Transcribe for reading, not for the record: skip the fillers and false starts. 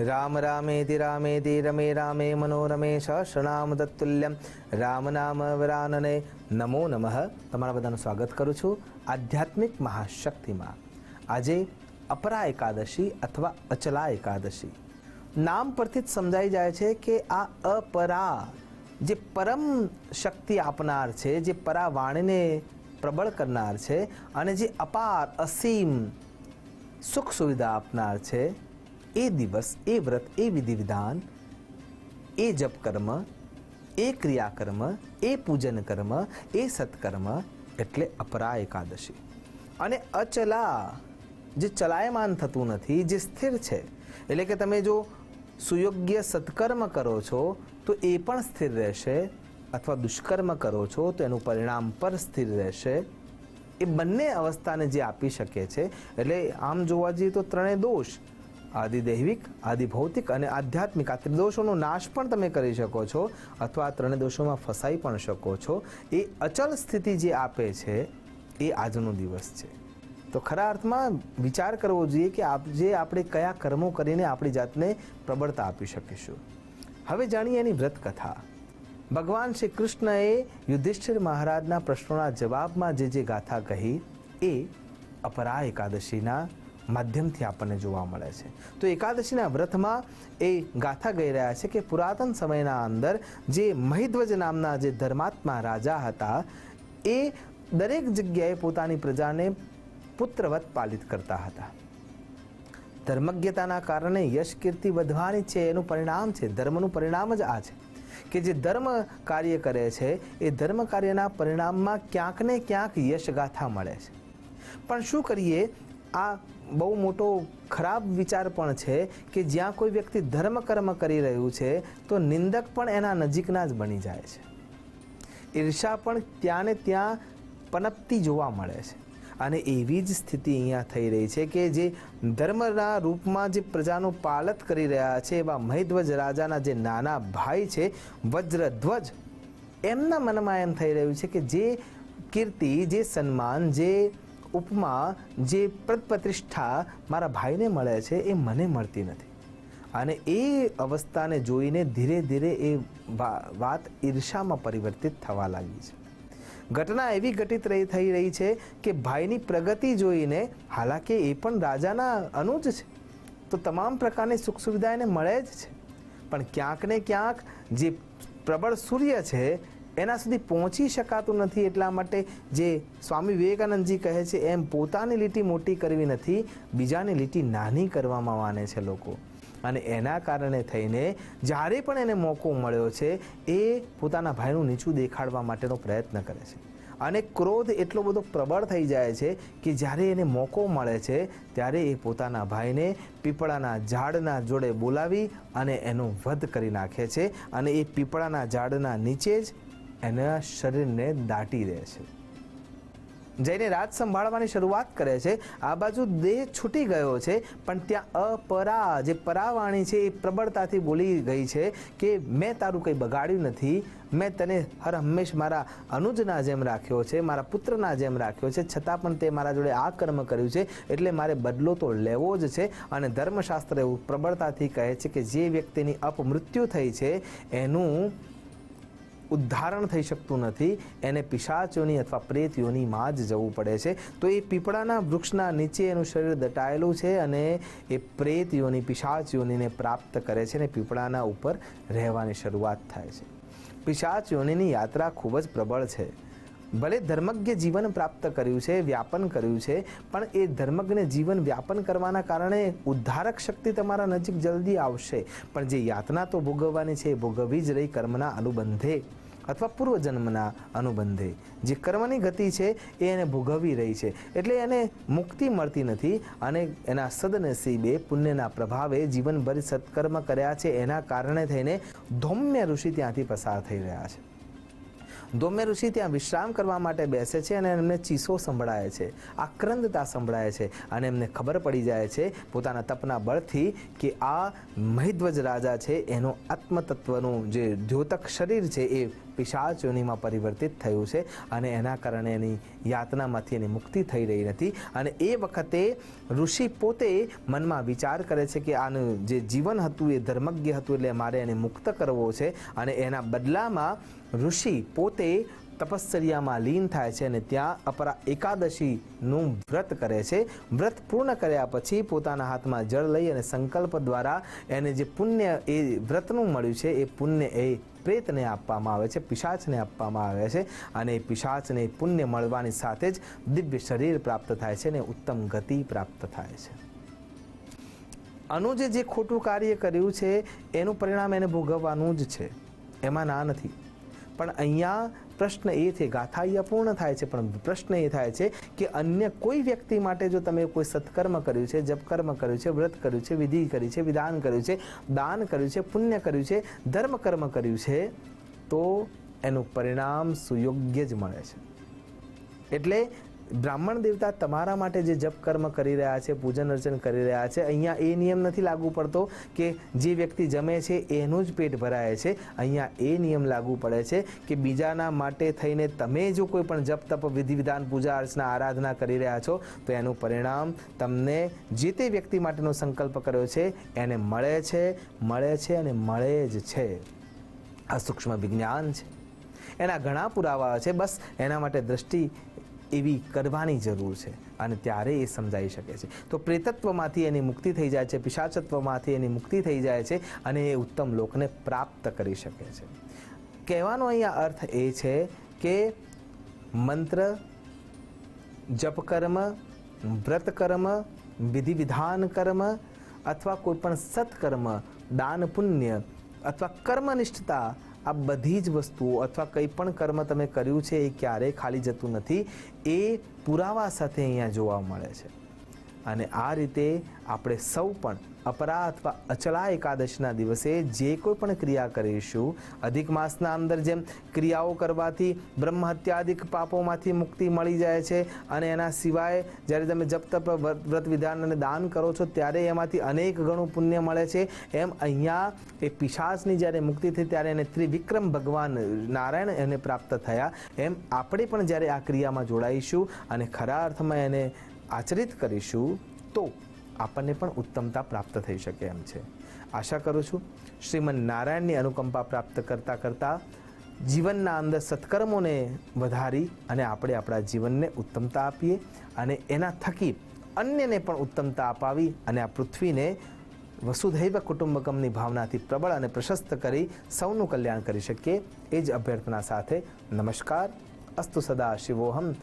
રામ રામેતિ રામેતિ રમે રામે મનોરમે સહસ્રનામ તત્તુલ્યમ રામ નામ વરાનને નમો નમઃ. તમારા બધાનું સ્વાગત કરું છું આધ્યાત્મિક મહાશક્તિમાં. આજે અપરા એકાદશી અથવા અચલા એકાદશી. નામ પરથી જ સમજાઈ જાય છે કે આ અપરા જે પરમ શક્તિ આપનાર છે, જે પરા વાણીને પ્રબળ કરનાર છે અને જે અપાર અસીમ સુખ સુવિધા આપનાર છે, એ દિવસ, એ વ્રત, એ વિધિ વિધાન, એ જપ કર્મ, એ ક્રિયાકર્મ, એ પૂજન કર્મ, એ સત્કર્મ એટલે અપરા એકાદશી. અને અચલા જે ચલાયમાન થતું નથી, જે સ્થિર છે, એટલે કે તમે જો સુયોગ્ય સત્કર્મ કરો છો તો એ પણ સ્થિર રહેશે, અથવા દુષ્કર્મ કરો છો તો એનું પરિણામ પર સ્થિર રહેશે. એ બંને અવસ્થાને જે આપી શકે છે. એટલે આમ જોવા જઈએ તો ત્રણેય દોષ, આદિદૈવિક, આદિભૌતિક અને આધ્યાત્મિક, આ ત્રિદોષોનો નાશ પણ તમે કરી શકો છો અથવા આ ત્રણેય દોષોમાં ફસાઈ પણ શકો છો. એ અચલ સ્થિતિ જે આપે છે એ આજનો દિવસ છે. તો ખરા અર્થમાં વિચાર કરવો જોઈએ કે આપણે કયા કર્મો કરીને આપણી જાતને પ્રબળતા આપી શકીશું. હવે જાણીએ એની વ્રત કથા. ભગવાન શ્રી કૃષ્ણએ યુધિષ્ઠિર મહારાજના પ્રશ્નોના જવાબમાં જે ગાથા કહી એ અપરા એકાદશીના માધ્યમથી આપણને જોવા મળે છે. તો એકાદશીના વ્રતમાં એ ગાથા કહી રહ્યા છે કે પુરાતન સમયના અંદર જે મહિધ્વજ નામના જે ધર્માત્મા રાજા હતા, એ દરેક જગ્યાએ પોતાની પ્રજાને પુત્રવત પાલિત કરતા હતા. ધર્મજ્ઞતાના કારણે યશ કીર્તિ વધવાની છે, એનું પરિણામ છે, ધર્મનું પરિણામ જ આ છે કે જે ધર્મ કાર્ય કરે છે એ ધર્મ કાર્યના પરિણામમાં ક્યાંક ને ક્યાંક યશગાથા મળે છે. પણ શું કરીએ, આ બહુ મોટો ખરાબ વિચાર પણ છે કે જ્યાં કોઈ વ્યક્તિ ધર્મ કર્મ કરી રહ્યું છે તો નિંદક પણ એના નજીકના જ બની જાય છે. ઈર્ષા પણ ત્યાં ને ત્યાં પનપતી જોવા મળે છે. અને એવી જ સ્થિતિ અહીંયા થઈ રહી છે કે જે ધર્મના રૂપમાં જે પ્રજાનું પાલત કરી રહ્યા છે એવા મહિધ્વજ રાજાના જે નાના ભાઈ છે વજ્રધ્વજ, એમના મનમાં એમ થઈ રહ્યું છે કે જે કીર્તિ, જે સન્માન, જે ઉપમા, જે પ્રતિષ્ઠા મારા ભાઈને મળે છે એ મને મળતી નથી. અને એ અવસ્થાને જોઈને ધીરે ધીરે એ વાત ઈર્ષામાં પરિવર્તિત થવા લાગી છે. ઘટના એવી ઘટિત થઈ રહી છે કે ભાઈની પ્રગતિ જોઈને, હાલાકી એ પણ રાજાના અનુજ છે તો તમામ પ્રકારની સુખ સુવિધા એને મળે જ છે, પણ ક્યાંક ને ક્યાંક જે પ્રબળ સૂર્ય છે એના સુધી પહોંચી શકાતું નથી. એટલા માટે જે સ્વામી વિવેકાનંદજી કહે છે એમ પોતાની લીટી મોટી કરવી નથી, બીજાની લીટી નાની કરવામાં માને છે લોકો. અને એના કારણે થઈને જ્યારે પણ એને મોકો મળ્યો છે એ પોતાના ભાઈનું નીચું દેખાડવા માટેનો પ્રયત્ન કરે છે. અને ક્રોધ એટલો બધો પ્રબળ થઈ જાય છે કે જ્યારે એને મોકો મળે છે ત્યારે એ પોતાના ભાઈને પીપળાના ઝાડના જોડે બોલાવી અને એનો વધ કરી નાખે છે. અને એ પીપળાના ઝાડના નીચે જ એના શરીરને દાટી દે છે. જઈને રાજ સંભાળવાની શરૂઆત કરે છે. આ બાજુ દેહ છૂટી ગયો છે, પણ ત્યાં અપરા જે પરાવાણી છે એ પ્રબળતાથી બોલી ગઈ છે કે મેં તારું કંઈ બગાડ્યું નથી, મેં તને હર હંમેશ મારા અનુજના જેમ રાખ્યો છે, મારા પુત્રના જેમ રાખ્યો છે, છતાં પણ તે મારા જોડે આ કર્મ કર્યું છે એટલે મારે બદલો તો લેવો જ છે. અને ધર્મશાસ્ત્ર એવું પ્રબળતાથી કહે છે કે જે વ્યક્તિની અપમૃત્યુ થઈ છે એનું ઉદ્ધારણ થઈ શકતું નથી, એને પિશાચોની અથવા પ્રેત યોનિમાં જ જવું પડે છે. તો એ પીપળાના વૃક્ષના નીચે એનું શરીર દટાયેલું છે અને એ પ્રેત યોની, પિશાચ યોનીને પ્રાપ્ત કરે છે અને પીપળાના ઉપર રહેવાની શરૂઆત થાય છે. પિશાચ યોનીની યાત્રા ખૂબ જ પ્રબળ છે. ભલે ધર્મજ્ઞ જીવન પ્રાપ્ત કર્યું છે, વ્યાપન કર્યું છે, પણ એ ધર્મજ્ઞ જીવન વ્યાપન કરવાના કારણે ઉદ્ધારક શક્તિ તમારા નજીક જલ્દી આવશે, પણ જે યાતના તો ભોગવવાની છે એ ભોગવવી જ રહી કર્મના અનુબંધે અથવા પૂર્વજન્મના અનુબંધે. જે કર્મની ગતિ છે એ એને ભોગવવી રહી છે, એટલે એને મુક્તિ મળતી નથી. અને એના સદનસીબે પુણ્યના પ્રભાવે જીવનભર સત્કર્મ કર્યા છે એના કારણે થઈને ધૌમ્ય ઋષિ ત્યાંથી પસાર થઈ રહ્યા છે. ધૌમ્ય ઋષિ ત્યાં વિશ્રામ કરવા માટે બેસે છે અને એમને ચીસો સંભળાય છે, આક્રંદતા સંભળાય છે અને એમને ખબર પડી જાય છે પોતાના તપના બળથી કે આ મહિધ્વજ રાજા છે એનો આત્મતત્વનું જે દ્યોતક શરીર છે એ પિશાચ યોનિમાં પરિવર્તિત થયું છે અને એના કારણે એની યાતનામાંથી એની મુક્તિ થઈ રહી નથી. અને એ વખતે ઋષિ પોતે મનમાં વિચાર કરે છે કે આનું જે જીવન હતું એ ધર્મજ્ઞ હતું, એટલે મારે એને મુક્ત કરવો છે. અને એના બદલામાં ઋષિ પોતે તપશ્ચર્યામાં લીન થાય છે અને ત્યાં અપરા એકાદશીનું વ્રત કરે છે. વ્રત પૂર્ણ કર્યા પછી પોતાના હાથમાં જળ લઈ અને સંકલ્પ દ્વારા એને જે પુણ્ય એ વ્રતનું મળ્યું છે એ પુણ્ય એ પ્રેતને આપવામાં આવે છે, પિશાચને આપવામાં આવે છે. અને એ પિશાચને પુણ્ય મળવાની સાથે જ દિવ્ય શરીર પ્રાપ્ત થાય છે અને ઉત્તમ ગતિ પ્રાપ્ત થાય છે. અનુજે જે ખોટું કાર્ય કર્યું છે એનું પરિણામ એને ભોગવવાનું જ છે, એમાં ના નથી. પણ અહીંયા પ્રશ્ન એ છે, ગાથા અહીંયા પૂર્ણ થાય છે, પણ પ્રશ્ન એ થાય છે કે અન્ય કોઈ વ્યક્તિ માટે જો તમે કોઈ સત્કર્મ કર્યું છે, જપ કર્મ કર્યું છે, વ્રત કર્યું છે, વિધિ કરી છે, વિધાન કર્યું છે, દાન કર્યું છે, પુણ્ય કર્યું છે, ધર્મ કર્મ કર્યું છે, તો એનું પરિણામ સુયોગ્ય જ મળે છે. એટલે બ્રાહ્મણ દેવતા તમારા માટે જે જપ કર્મ કરી રહ્યા છે, પૂજન અર્ચન કરી રહ્યા છે, અહીંયા એ નિયમ નથી લાગુ પડતો કે જે વ્યક્તિ જમે છે એનું જ પેટ ભરાય છે. અહીંયા એ નિયમ લાગુ પડે છે કે બીજાના માટે થઈને તમે જો કોઈ પણ જપ તપ વિધિ વિધાન પૂજા અર્ચના આરાધના કરી રહ્યા છો તો એનું પરિણામ તમને જે તે વ્યક્તિ માટેનો સંકલ્પ કર્યો છે એને મળે છે અને મળે જ છે. આ સૂક્ષ્મ વિજ્ઞાન છે, એના ઘણા પુરાવા છે. બસ એના માટે દ્રષ્ટિ એવી કરવાની જરૂર છે અને ત્યારે એ સમજાઈ શકે છે. તો પ્રેતત્વમાંથી એની મુક્તિ થઈ જાય છે, પિશાચત્વમાંથી એની મુક્તિ થઈ જાય છે અને એ ઉત્તમ લોકને પ્રાપ્ત કરી શકે છે. કહેવાનો અહીંયા અર્થ એ છે કે મંત્ર, જપ કર્મ, વ્રત કર્મ, વિધિ વિધાન કર્મ અથવા કોઈ પણ સત્કર્મ, દાન પુણ્ય અથવા કર્મનિષ્ઠતા, આ બધી જ વસ્તુઓ અથવા કંઈ પણ કર્મ તમે કર્યું છે એ ક્યારેય ખાલી જતું નથી. એ પુરાવા સાથે અહીંયા જોવા મળે છે. અને આ રીતે આપણે સૌ પણ અપરા અથવા અચલા એકાદશીના દિવસે જે કોઈ પણ ક્રિયા કરીશું, અધિક માસના અંદર જેમ ક્રિયાઓ કરવાથી બ્રહ્મ હત્યાદિક પાપોમાંથી મુક્તિ મળી જાય છે અને એના સિવાય જ્યારે તમે જપ તપ વ્રત વિધાન અને દાન કરો છો ત્યારે એમાંથી અનેક ગણું પુણ્ય મળે છે. એમ અહીંયા એ પિશાચની જ્યારે મુક્તિ થઈ ત્યારે એને ત્રિવિક્રમ ભગવાન નારાયણ એને પ્રાપ્ત થયા. એમ આપણે પણ જ્યારે આ ક્રિયામાં જોડાઈશું અને ખરા અર્થમાં એને આચરિત કરીશું તો આપણને પણ ઉત્તમતા પ્રાપ્ત થઈ શકે એમ છે. આશા કરું છું શ્રીમન નારાયણની અનુકંપા પ્રાપ્ત કરતાં કરતાં જીવનના અંદર સત્કર્મોને વધારી અને આપણે આપણા જીવનને ઉત્તમતા આપીએ અને એના થકી અન્યને પણ ઉત્તમતા અપાવી અને આ પૃથ્વીને વસુધૈવ કુટુંબકમની ભાવનાથી પ્રબળ અને પ્રશસ્ત કરી સૌનું કલ્યાણ કરી શકીએ. એ જ અભ્યર્થના સાથે નમસ્કાર. અસ્તુ સદા શિવોહમ.